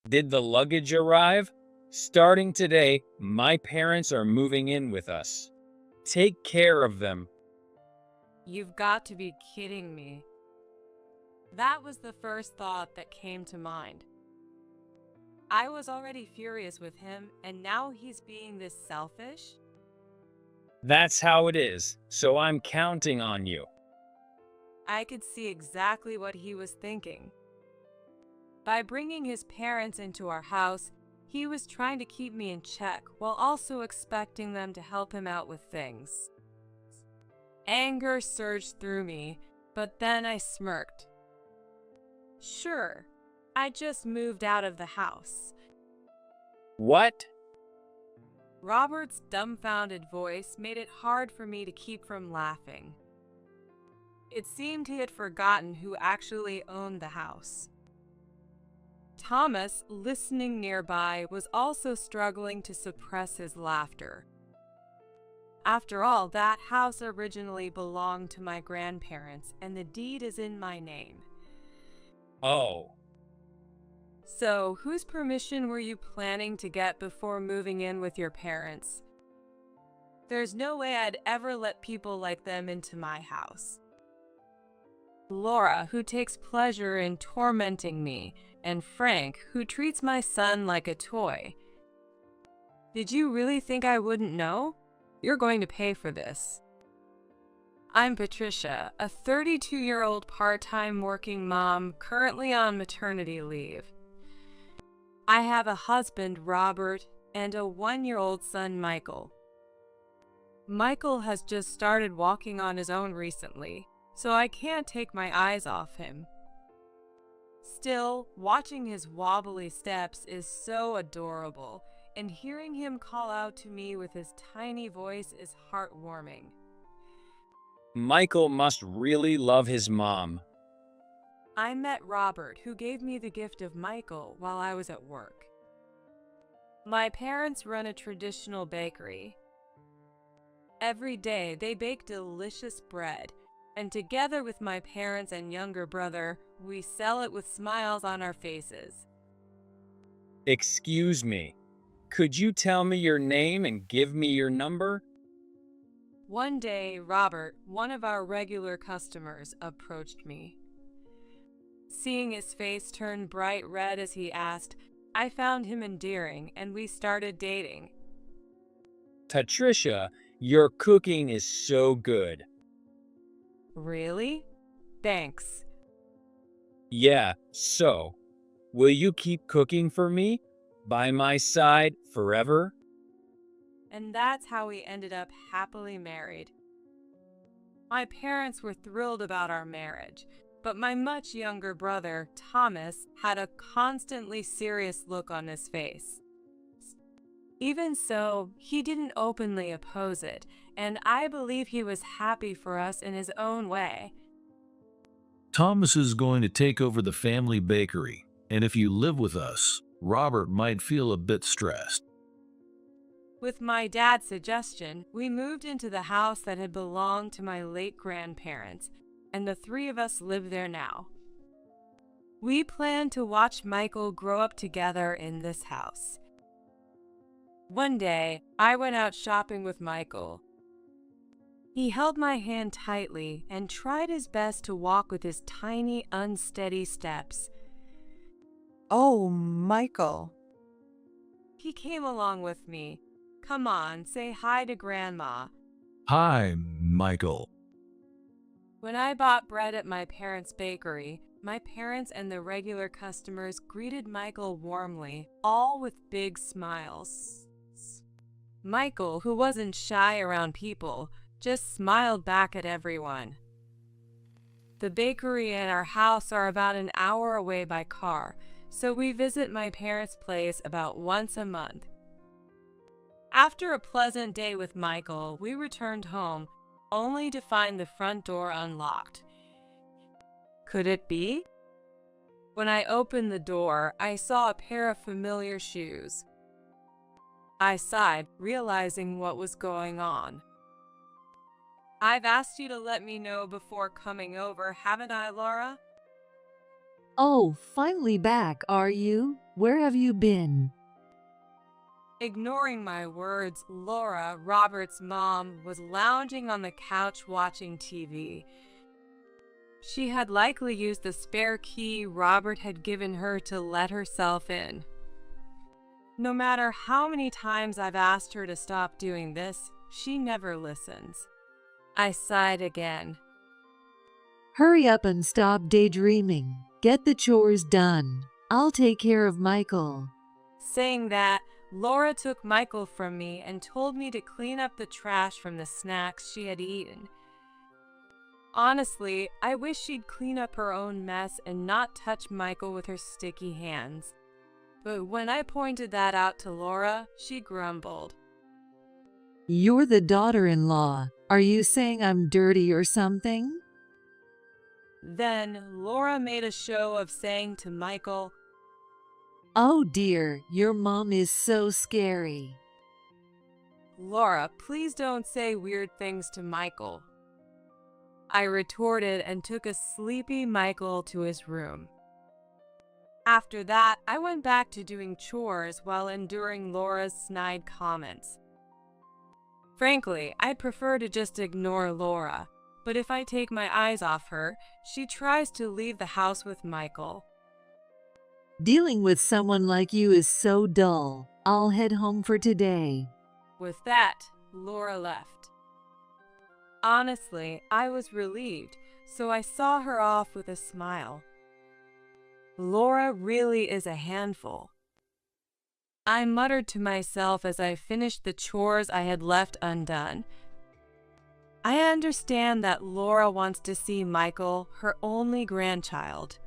Did the luggage arrive? Starting today, my parents are moving in with us. Take care of them. You've got to be kidding me. That was the first thought that came to mind. I was already furious with him, and now he's being this selfish? That's how it is, so I'm counting on you. I could see exactly what he was thinking. By bringing his parents into our house, he was trying to keep me in check while also expecting them to help him out with things. Anger surged through me, but then I smirked. Sure, I just moved out of the house. What? Robert's dumbfounded voice made it hard for me to keep from laughing. It seemed he had forgotten who actually owned the house. Thomas, listening nearby, was also struggling to suppress his laughter. After all, that house originally belonged to my grandparents, and the deed is in my name. Oh. So, whose permission were you planning to get before moving in with your parents? There's no way I'd ever let people like them into my house. Laura, who takes pleasure in tormenting me, and Frank, who treats my son like a toy. Did you really think I wouldn't know? You're going to pay for this. I'm Patricia, a 32-year-old part-time working mom currently on maternity leave. I have a husband, Robert, and a 1-year-old son, Michael. Michael has just started walking on his own recently, so I can't take my eyes off him. Still, watching his wobbly steps is so adorable, and hearing him call out to me with his tiny voice is heartwarming. Michael must really love his mom. I met Robert, who gave me the gift of Michael while I was at work. My parents run a traditional bakery. Every day, they bake delicious bread, and together with my parents and younger brother, we sell it with smiles on our faces. Excuse me. Could you tell me your name and give me your number? One day, Robert, one of our regular customers, approached me. Seeing his face turn bright red as he asked, I found him endearing, and we started dating. Patricia, your cooking is so good. Really? Thanks. Yeah, so, will you keep cooking for me? By my side forever? And that's how we ended up happily married. My parents were thrilled about our marriage, but my much younger brother, Thomas, had a constantly serious look on his face. Even so, he didn't openly oppose it, and I believe he was happy for us in his own way. Thomas is going to take over the family bakery, and if you live with us, Robert might feel a bit stressed. With my dad's suggestion, we moved into the house that had belonged to my late grandparents, and the three of us live there now. We plan to watch Michael grow up together in this house. One day, I went out shopping with Michael. He held my hand tightly and tried his best to walk with his tiny, unsteady steps. Oh, Michael. He came along with me. Come on, say hi to Grandma. Hi, Michael. When I bought bread at my parents' bakery, my parents and the regular customers greeted Michael warmly, all with big smiles. Michael, who wasn't shy around people, just smiled back at everyone. The bakery and our house are about an hour away by car, so we visit my parents' place about once a month. After a pleasant day with Michael, we returned home, only to find the front door unlocked. Could it be? When I opened the door, I saw a pair of familiar shoes. I sighed, realizing what was going on. I've asked you to let me know before coming over, haven't I, Laura? Oh, finally back, are you? Where have you been? Ignoring my words, Laura, Robert's mom, was lounging on the couch watching TV. She had likely used the spare key Robert had given her to let herself in. No matter how many times I've asked her to stop doing this, she never listens. I sighed again. Hurry up and stop daydreaming. Get the chores done. I'll take care of Michael. Saying that, Laura took Michael from me and told me to clean up the trash from the snacks she had eaten. Honestly, I wish she'd clean up her own mess and not touch Michael with her sticky hands. But when I pointed that out to Laura, she grumbled. You're the daughter-in-law. Are you saying I'm dirty or something? Then Laura made a show of saying to Michael, Oh dear, your mom is so scary. Laura, please don't say weird things to Michael. I retorted and took a sleepy Michael to his room. After that, I went back to doing chores while enduring Laura's snide comments. Frankly, I'd prefer to just ignore Laura, but if I take my eyes off her, she tries to leave the house with Michael. Dealing with someone like you is so dull. I'll head home for today. With that, Laura left. Honestly, I was relieved, so I saw her off with a smile. Laura really is a handful. I muttered to myself as I finished the chores I had left undone. I understand that Laura wants to see Michael, her only grandchild.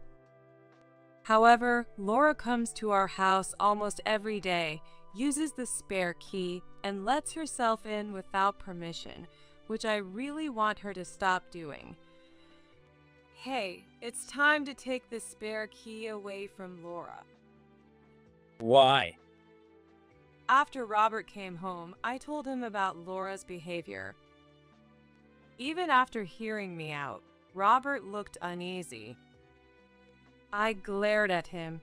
However, Laura comes to our house almost every day, uses the spare key, and lets herself in without permission, which I really want her to stop doing. Hey, it's time to take the spare key away from Laura. Why? After Robert came home, I told him about Laura's behavior. Even after hearing me out, Robert looked uneasy. I glared at him.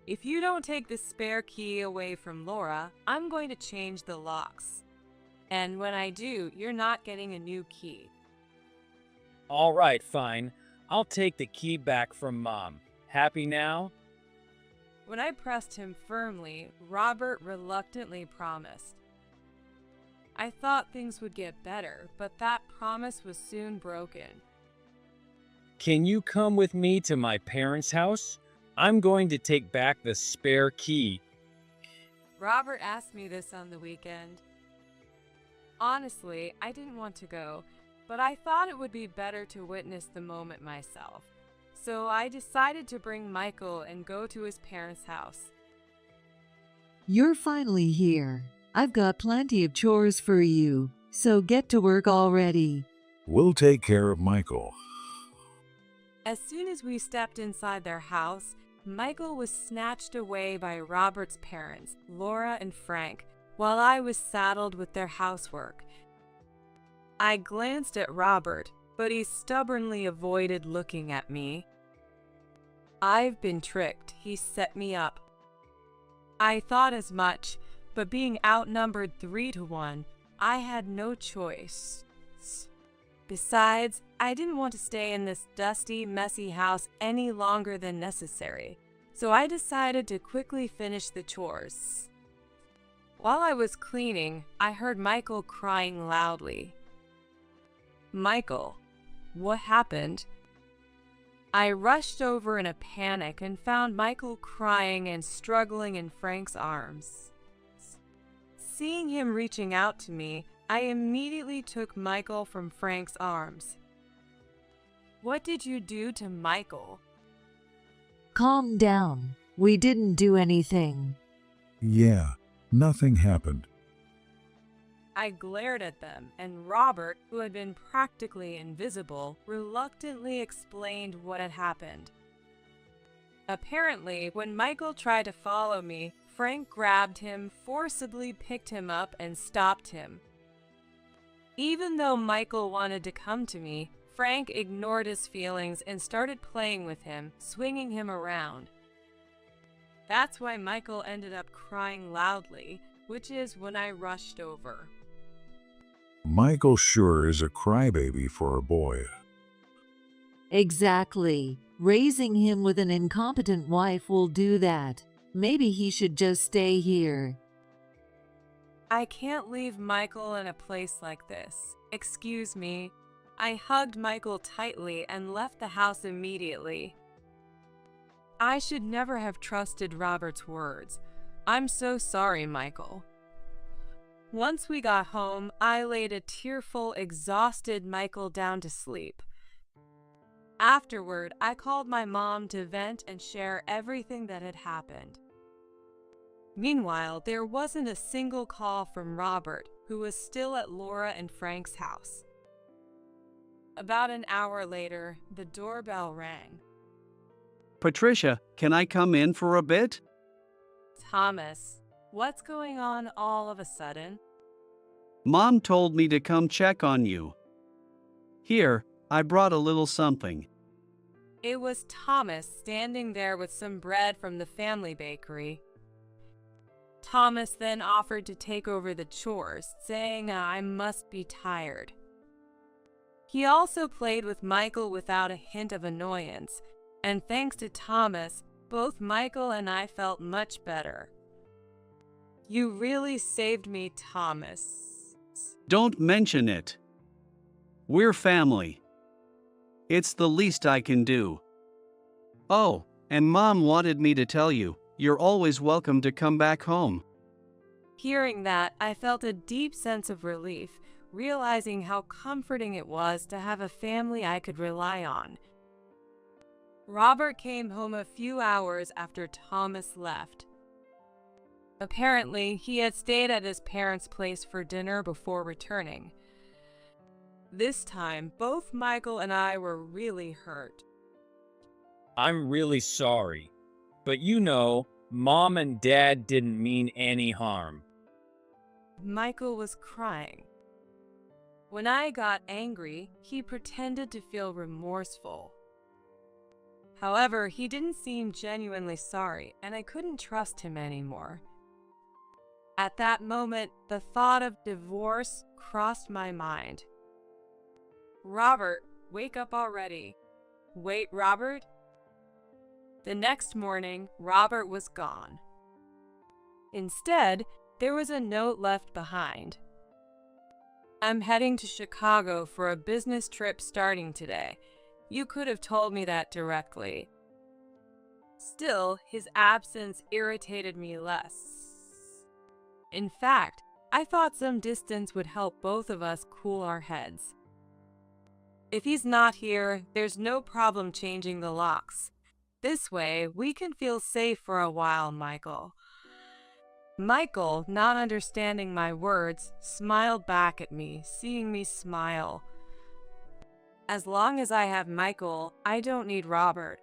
If you don't take the spare key away from Laura, I'm going to change the locks. And when I do, you're not getting a new key. All right, fine. I'll take the key back from Mom. Happy now? When I pressed him firmly, Robert reluctantly promised. I thought things would get better, but that promise was soon broken. Can you come with me to my parents' house? I'm going to take back the spare key. Robert asked me this on the weekend. Honestly, I didn't want to go, but I thought it would be better to witness the moment myself. So I decided to bring Michael and go to his parents' house. You're finally here. I've got plenty of chores for you, so get to work already. We'll take care of Michael. As soon as we stepped inside their house, Michael was snatched away by Robert's parents, Laura and Frank, while I was saddled with their housework. I glanced at Robert, but he stubbornly avoided looking at me. I've been tricked. He set me up. I thought as much, but being outnumbered 3-1, I had no choice. Besides, I didn't want to stay in this dusty, messy house any longer than necessary, so I decided to quickly finish the chores. While I was cleaning, I heard Michael crying loudly. Michael, what happened? I rushed over in a panic and found Michael crying and struggling in Frank's arms. Seeing him reaching out to me, I immediately took Michael from Frank's arms. What did you do to Michael? Calm down. We didn't do anything. Yeah, nothing happened. I glared at them, and Robert, who had been practically invisible, reluctantly explained what had happened. Apparently, when Michael tried to follow me, Frank grabbed him, forcibly picked him up, and stopped him. Even though Michael wanted to come to me, Frank ignored his feelings and started playing with him, swinging him around. That's why Michael ended up crying loudly, which is when I rushed over. Michael sure is a crybaby for a boy. Exactly. Raising him with an incompetent wife will do that. Maybe he should just stay here. I can't leave Michael in a place like this. Excuse me. I hugged Michael tightly and left the house immediately. I should never have trusted Robert's words. I'm so sorry, Michael. Once we got home, I laid a tearful, exhausted Michael down to sleep. Afterward, I called my mom to vent and share everything that had happened. Meanwhile, there wasn't a single call from Robert, who was still at Laura and Frank's house. About an hour later, the doorbell rang. Patricia, can I come in for a bit? Thomas, what's going on all of a sudden? Mom told me to come check on you. Here, I brought a little something. It was Thomas standing there with some bread from the family bakery. Thomas then offered to take over the chores, saying I must be tired. He also played with Michael without a hint of annoyance, and thanks to Thomas, both Michael and I felt much better. You really saved me, Thomas. Don't mention it. We're family. It's the least I can do. Oh, and Mom wanted me to tell you, you're always welcome to come back home. Hearing that, I felt a deep sense of relief, realizing how comforting it was to have a family I could rely on. Robert came home a few hours after Thomas left. Apparently, he had stayed at his parents' place for dinner before returning. This time, both Michael and I were really hurt. I'm really sorry, but you know, Mom and Dad didn't mean any harm. Michael was crying. When I got angry, he pretended to feel remorseful. However, he didn't seem genuinely sorry, and I couldn't trust him anymore. At that moment, the thought of divorce crossed my mind. Robert, wake up already. Wait, Robert? The next morning, Robert was gone. Instead, there was a note left behind. I'm heading to Chicago for a business trip starting today. You could have told me that directly. Still, his absence irritated me less. In fact, I thought some distance would help both of us cool our heads. If he's not here, there's no problem changing the locks. This way, we can feel safe for a while, Michael. Michael, not understanding my words, smiled back at me, seeing me smile. As long as I have Michael, I don't need Robert.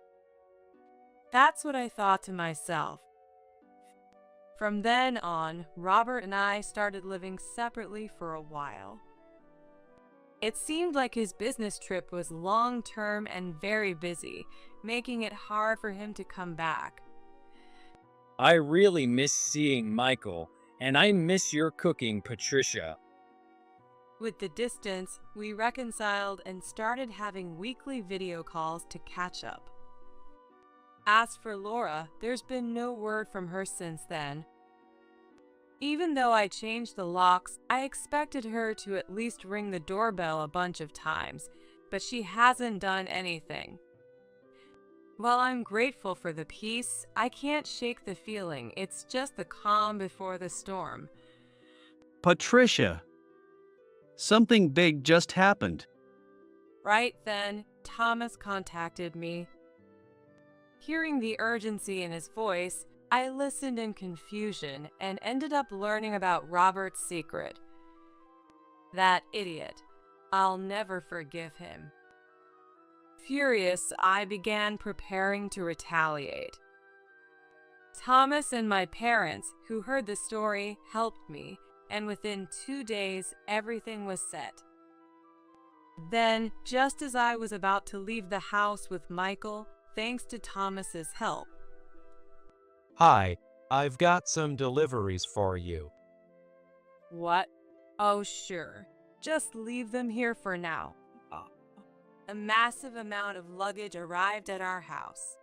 That's what I thought to myself. From then on, Robert and I started living separately for a while. It seemed like his business trip was long-term and very busy, making it hard for him to come back. I really miss seeing Michael, and I miss your cooking, Patricia. With the distance, we reconciled and started having weekly video calls to catch up. As for Laura, there's been no word from her since then. Even though I changed the locks, I expected her to at least ring the doorbell a bunch of times, but she hasn't done anything. While I'm grateful for the peace, I can't shake the feeling it's just the calm before the storm. Patricia, something big just happened. Right then, Thomas contacted me. Hearing the urgency in his voice, I listened in confusion and ended up learning about Robert's secret. That idiot. I'll never forgive him. Furious, I began preparing to retaliate. Thomas and my parents, who heard the story, helped me, and within 2 days, everything was set. Then, just as I was about to leave the house with Michael, thanks to Thomas's help. Hi, I've got some deliveries for you. What? Oh, sure. Just leave them here for now. A massive amount of luggage arrived at our house.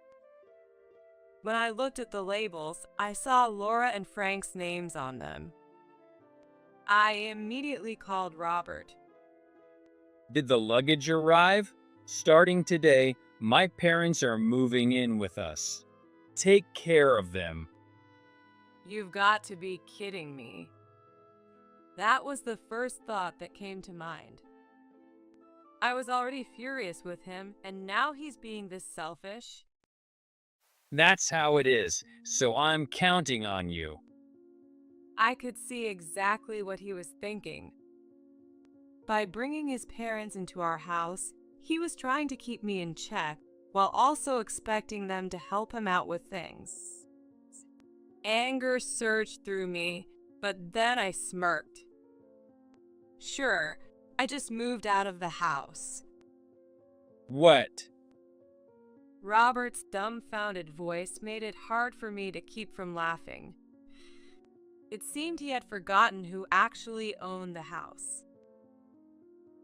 When I looked at the labels, I saw Laura and Frank's names on them. I immediately called Robert. Did the luggage arrive? Starting today, my parents are moving in with us. Take care of them. You've got to be kidding me. That was the first thought that came to mind. I was already furious with him, and now he's being this selfish. That's how it is, so I'm counting on you. I could see exactly what he was thinking. By bringing his parents into our house, he was trying to keep me in check while also expecting them to help him out with things. Anger surged through me, but then I smirked. Sure, I just moved out of the house. What? Robert's dumbfounded voice made it hard for me to keep from laughing. It seemed he had forgotten who actually owned the house.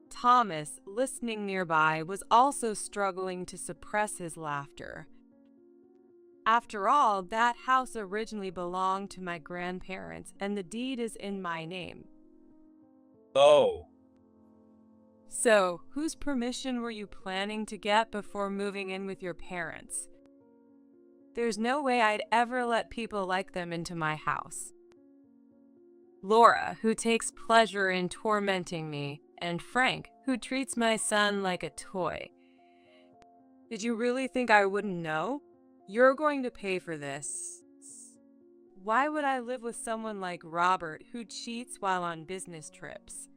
Thomas, listening nearby, was also struggling to suppress his laughter. After all, that house originally belonged to my grandparents, and the deed is in my name. Oh. So, whose permission were you planning to get before moving in with your parents? There's no way I'd ever let people like them into my house. Laura, who takes pleasure in tormenting me, and Frank, who treats my son like a toy. Did you really think I wouldn't know? You're going to pay for this. Why would I live with someone like Robert, who cheats while on business trips?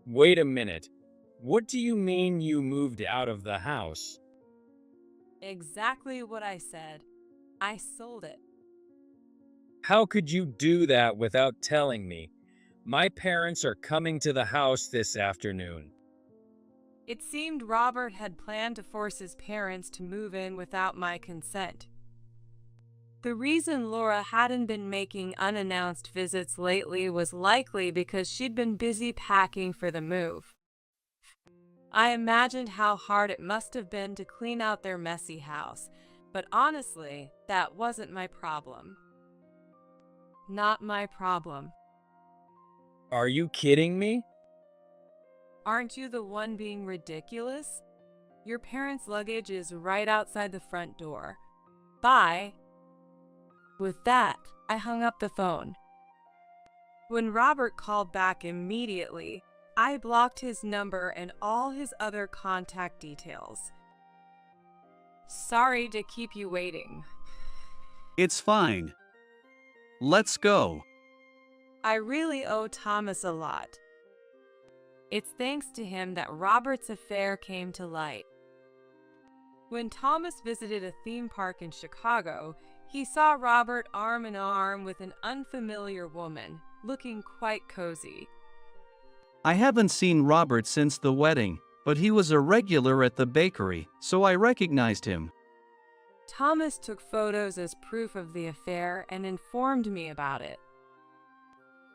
Wait a minute. What do you mean you moved out of the house? Exactly what I said. I sold it. How could you do that without telling me? My parents are coming to the house this afternoon. It seemed Robert had planned to force his parents to move in without my consent. The reason Laura hadn't been making unannounced visits lately was likely because she'd been busy packing for the move. I imagined how hard it must have been to clean out their messy house, but honestly, that wasn't my problem. Not my problem. Are you kidding me? Aren't you the one being ridiculous? Your parents' luggage is right outside the front door. Bye. With that, I hung up the phone. When Robert called back immediately, I blocked his number and all his other contact details. Sorry to keep you waiting. It's fine. Let's go. I really owe Thomas a lot. It's thanks to him that Robert's affair came to light. When Thomas visited a theme park in Chicago, he saw Robert arm in arm with an unfamiliar woman, looking quite cozy. I haven't seen Robert since the wedding, but he was a regular at the bakery, so I recognized him. Thomas took photos as proof of the affair and informed me about it.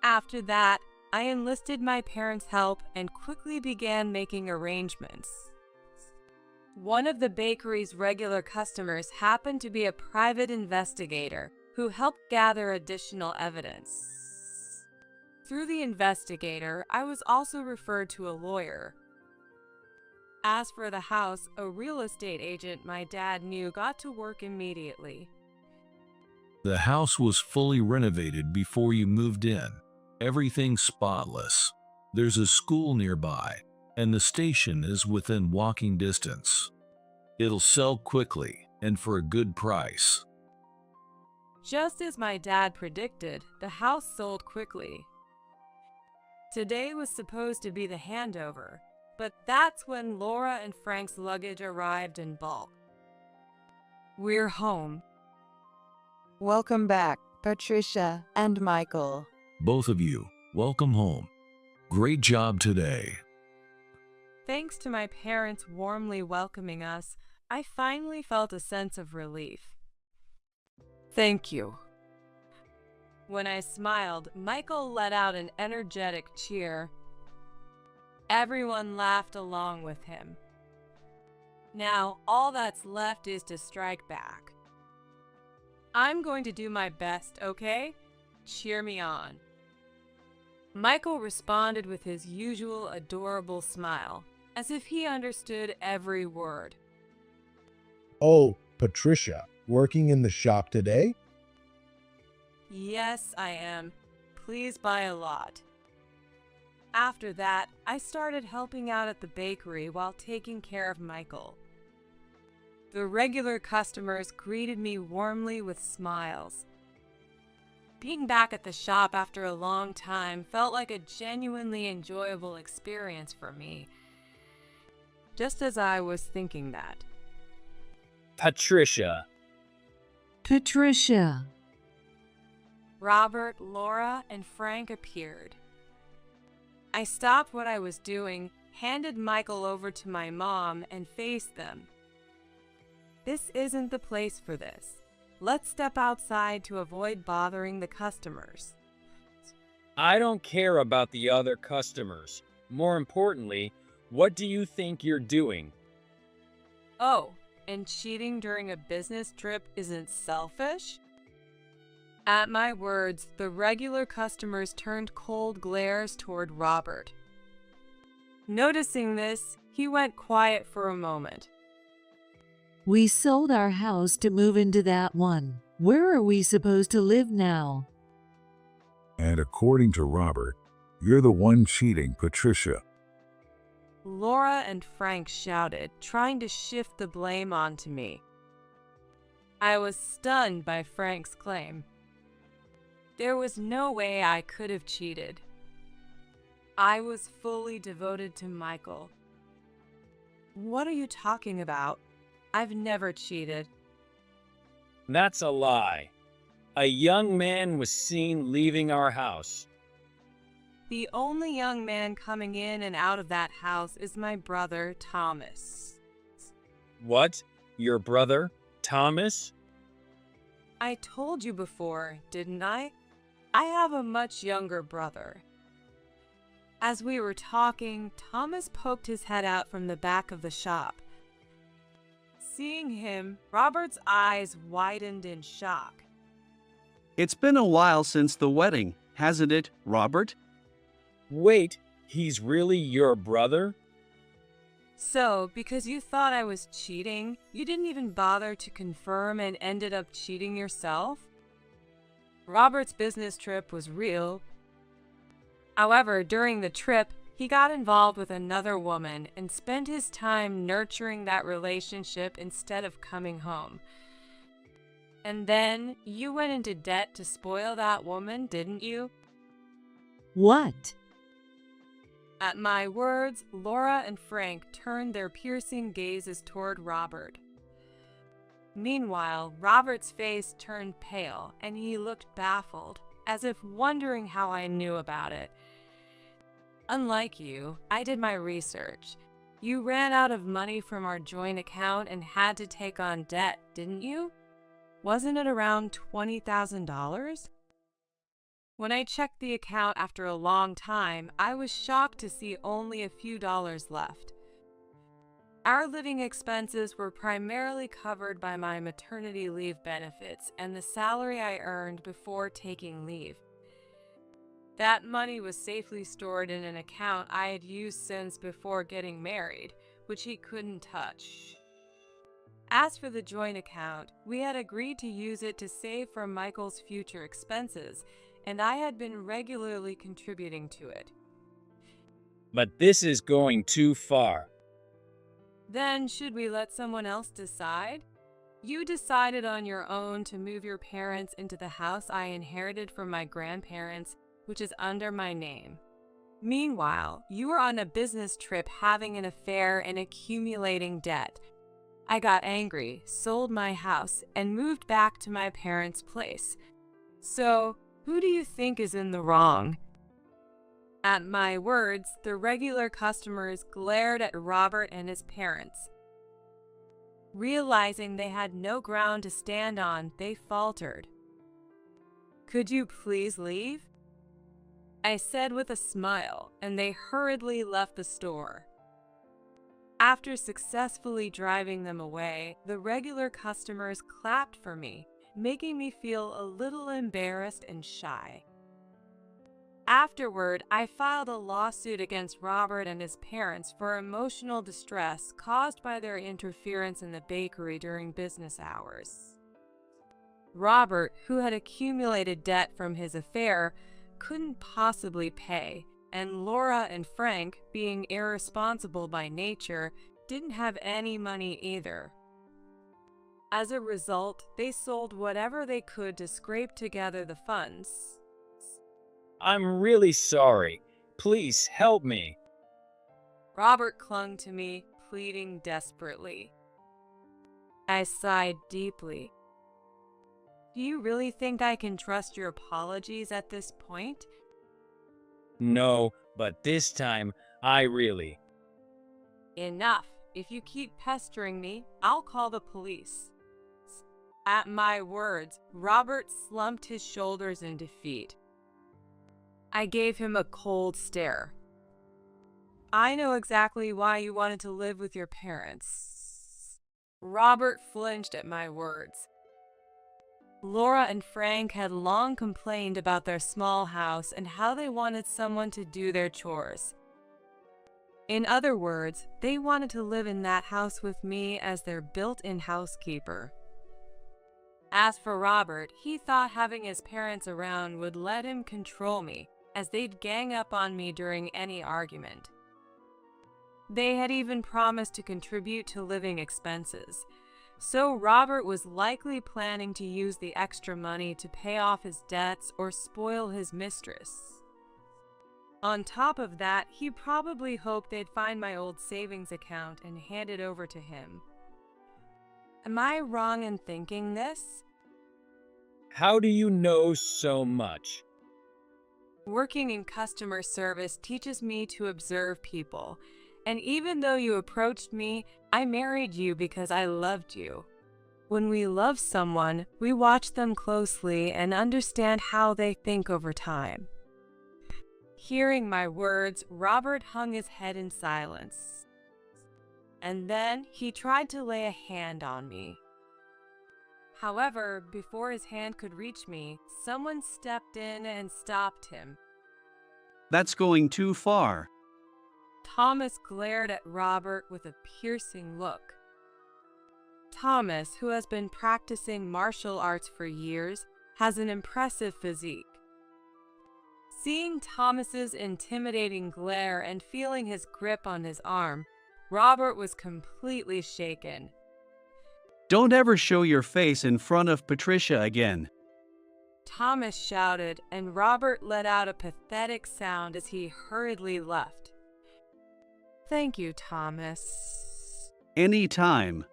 After that, I enlisted my parents' help and quickly began making arrangements. One of the bakery's regular customers happened to be a private investigator who helped gather additional evidence. Through the investigator, I was also referred to a lawyer. As for the house, a real estate agent my dad knew got to work immediately. The house was fully renovated before you moved in. Everything's spotless. There's a school nearby, and the station is within walking distance. It'll sell quickly and for a good price. Just as my dad predicted, the house sold quickly. Today was supposed to be the handover, but that's when Laura and Frank's luggage arrived in bulk. We're home. Welcome back, Patricia and Michael. Both of you, welcome home. Great job today. Thanks to my parents warmly welcoming us, I finally felt a sense of relief. Thank you. When I smiled, Michael let out an energetic cheer. Everyone laughed along with him. Now, all that's left is to strike back. I'm going to do my best, okay? Cheer me on. Michael responded with his usual adorable smile, as if he understood every word. Oh, Patricia, working in the shop today? Yes, I am. Please buy a lot. After that, I started helping out at the bakery while taking care of Michael. The regular customers greeted me warmly with smiles. Being back at the shop after a long time felt like a genuinely enjoyable experience for me. Just as I was thinking that. Patricia. Patricia. Robert, Laura, and Frank appeared. I stopped what I was doing, handed Michael over to my mom, and faced them. This isn't the place for this. Let's step outside to avoid bothering the customers. I don't care about the other customers. More importantly, what do you think you're doing? Oh, and cheating during a business trip isn't selfish? At my words, the regular customers turned cold glares toward Robert. Noticing this, he went quiet for a moment. We sold our house to move into that one. Where are we supposed to live now? And according to Robert, you're the one cheating Patricia. Laura and Frank shouted, trying to shift the blame onto me. I was stunned by Frank's claim. There was no way I could have cheated. I was fully devoted to Michael. What are you talking about? I've never cheated. That's a lie. A young man was seen leaving our house. The only young man coming in and out of that house is my brother, Thomas. What? Your brother, Thomas? I told you before, didn't I? I have a much younger brother. As we were talking, Thomas poked his head out from the back of the shop. Seeing him, Robert's eyes widened in shock. It's been a while since the wedding, hasn't it, Robert? Wait, he's really your brother? So, because you thought I was cheating, you didn't even bother to confirm and ended up cheating yourself? Robert's business trip was real. However, during the trip, he got involved with another woman and spent his time nurturing that relationship instead of coming home. And then, you went into debt to spoil that woman, didn't you? What? At my words, Laura and Frank turned their piercing gazes toward Robert. Meanwhile, Robert's face turned pale, and he looked baffled, as if wondering how I knew about it. Unlike you, I did my research. You ran out of money from our joint account and had to take on debt, didn't you? Wasn't it around $20,000? When I checked the account after a long time, I was shocked to see only a few dollars left. Our living expenses were primarily covered by my maternity leave benefits and the salary I earned before taking leave. That money was safely stored in an account I had used since before getting married, which he couldn't touch. As for the joint account, we had agreed to use it to save for Michael's future expenses, and I had been regularly contributing to it. But this is going too far. Then should we let someone else decide? You decided on your own to move your parents into the house I inherited from my grandparents, which is under my name. Meanwhile, you were on a business trip having an affair and accumulating debt. I got angry, sold my house, and moved back to my parents' place. So, who do you think is in the wrong? At my words, the regular customers glared at Robert and his parents. Realizing they had no ground to stand on, they faltered. "Could you please leave?" I said with a smile, and they hurriedly left the store. After successfully driving them away, the regular customers clapped for me, making me feel a little embarrassed and shy. Afterward, I filed a lawsuit against Robert and his parents for emotional distress caused by their interference in the bakery during business hours. Robert, who had accumulated debt from his affair, couldn't possibly pay, and Laura and Frank, being irresponsible by nature, didn't have any money either. As a result, they sold whatever they could to scrape together the funds. I'm really sorry. Please help me. Robert clung to me, pleading desperately. I sighed deeply. "Do you really think I can trust your apologies at this point?" No, but this time, I really. "Enough. If you keep pestering me, I'll call the police." At my words, Robert slumped his shoulders in defeat. I gave him a cold stare. "I know exactly why you wanted to live with your parents." Robert flinched at my words. Laura and Frank had long complained about their small house and how they wanted someone to do their chores. In other words, they wanted to live in that house with me as their built-in housekeeper. As for Robert, he thought having his parents around would let him control me, as they'd gang up on me during any argument. They had even promised to contribute to living expenses, so Robert was likely planning to use the extra money to pay off his debts or spoil his mistress. On top of that, he probably hoped they'd find my old savings account and hand it over to him. Am I wrong in thinking this? How do you know so much? Working in customer service teaches me to observe people, and even though you approached me, I married you because I loved you. When we love someone, we watch them closely and understand how they think over time. Hearing my words, Robert hung his head in silence. And then he tried to lay a hand on me. However, before his hand could reach me, someone stepped in and stopped him. That's going too far. Thomas glared at Robert with a piercing look. Thomas, who has been practicing martial arts for years, has an impressive physique. Seeing Thomas's intimidating glare and feeling his grip on his arm, Robert was completely shaken. Don't ever show your face in front of Patricia again. Thomas shouted, and Robert let out a pathetic sound as he hurriedly left. Thank you, Thomas. Any time.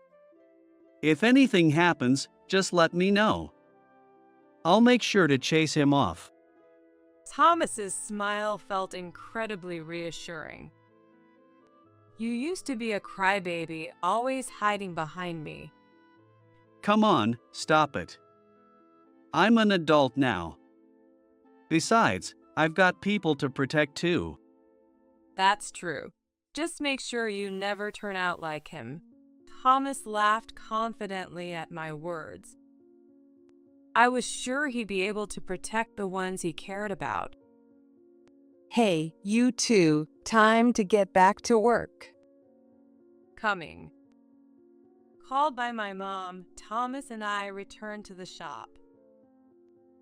If anything happens, just let me know. I'll make sure to chase him off. Thomas's smile felt incredibly reassuring. You used to be a crybaby, always hiding behind me. Come on, stop it. I'm an adult now. Besides, I've got people to protect too. That's true. Just make sure you never turn out like him. Thomas laughed confidently at my words. I was sure he'd be able to protect the ones he cared about. Hey, you two, time to get back to work. Coming. Called by my mom, Thomas and I returned to the shop.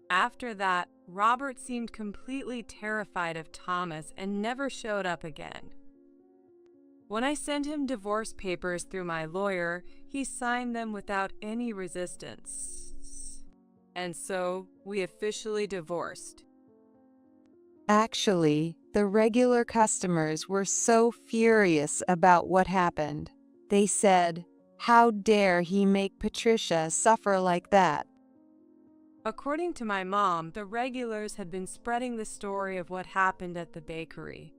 After that, Robert seemed completely terrified of Thomas and never showed up again. When I sent him divorce papers through my lawyer, he signed them without any resistance. And so, we officially divorced. Actually, the regular customers were so furious about what happened. They said, "How dare he make Patricia suffer like that?" According to my mom, the regulars had been spreading the story of what happened at the bakery.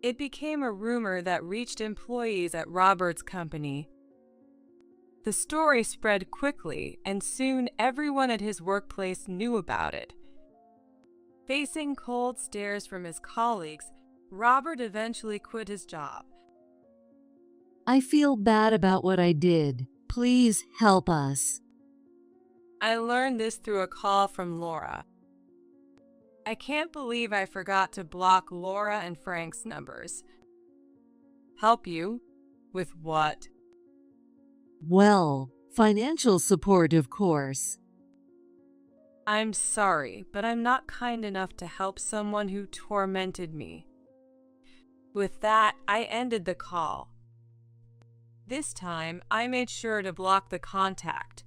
It became a rumor that reached employees at Robert's company. The story spread quickly, and soon everyone at his workplace knew about it. Facing cold stares from his colleagues, Robert eventually quit his job. I feel bad about what I did. Please help us. I learned this through a call from Laura. I can't believe I forgot to block Laura and Frank's numbers. Help you? With what? Well, financial support, of course. I'm sorry, but I'm not kind enough to help someone who tormented me. With that, I ended the call. This time, I made sure to block the contact.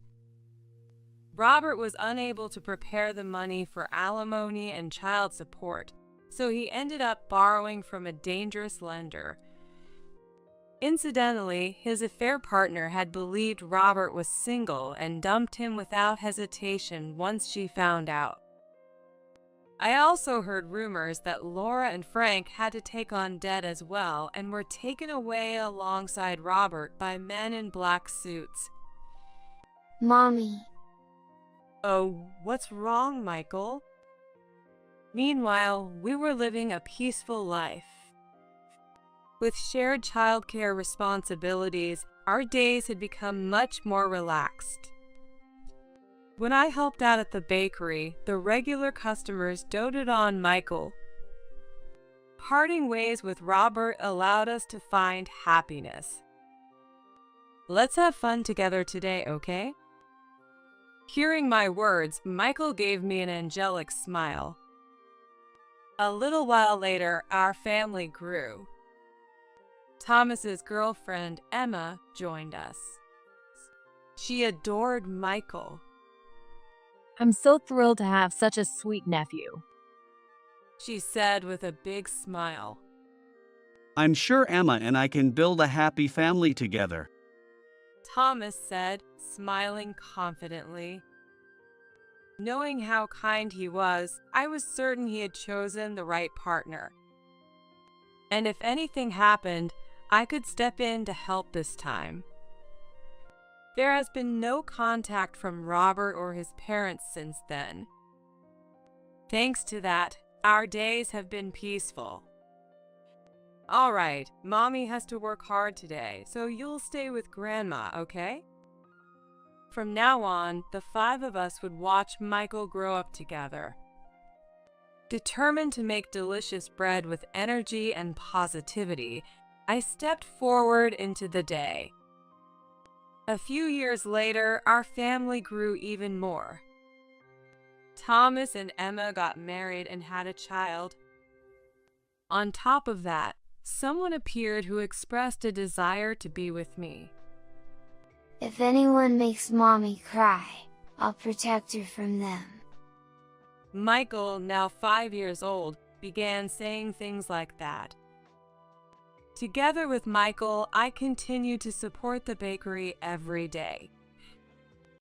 Robert was unable to prepare the money for alimony and child support, so he ended up borrowing from a dangerous lender. Incidentally, his affair partner had believed Robert was single and dumped him without hesitation once she found out. I also heard rumors that Laura and Frank had to take on debt as well and were taken away alongside Robert by men in black suits. Mommy. Oh, what's wrong, Michael? Meanwhile, we were living a peaceful life. With shared childcare responsibilities, our days had become much more relaxed. When I helped out at the bakery, the regular customers doted on Michael. Parting ways with Robert allowed us to find happiness. Let's have fun together today, okay? Hearing my words, Michael gave me an angelic smile. A little while later, our family grew. Thomas's girlfriend, Emma, joined us. She adored Michael. I'm so thrilled to have such a sweet nephew, she said with a big smile. I'm sure Emma and I can build a happy family together, Thomas said, smiling confidently. Knowing how kind he was, I was certain he had chosen the right partner. And if anything happened, I could step in to help this time. There has been no contact from Robert or his parents since then. Thanks to that, our days have been peaceful. All right, Mommy has to work hard today, so you'll stay with Grandma, okay? From now on, the 5 of us would watch Michael grow up together. Determined to make delicious bread with energy and positivity, I stepped forward into the day. A few years later, our family grew even more. Thomas and Emma got married and had a child. On top of that, someone appeared who expressed a desire to be with me. If anyone makes Mommy cry, I'll protect her from them. Michael, now 5 years old, began saying things like that. Together with Michael, I continue to support the bakery every day.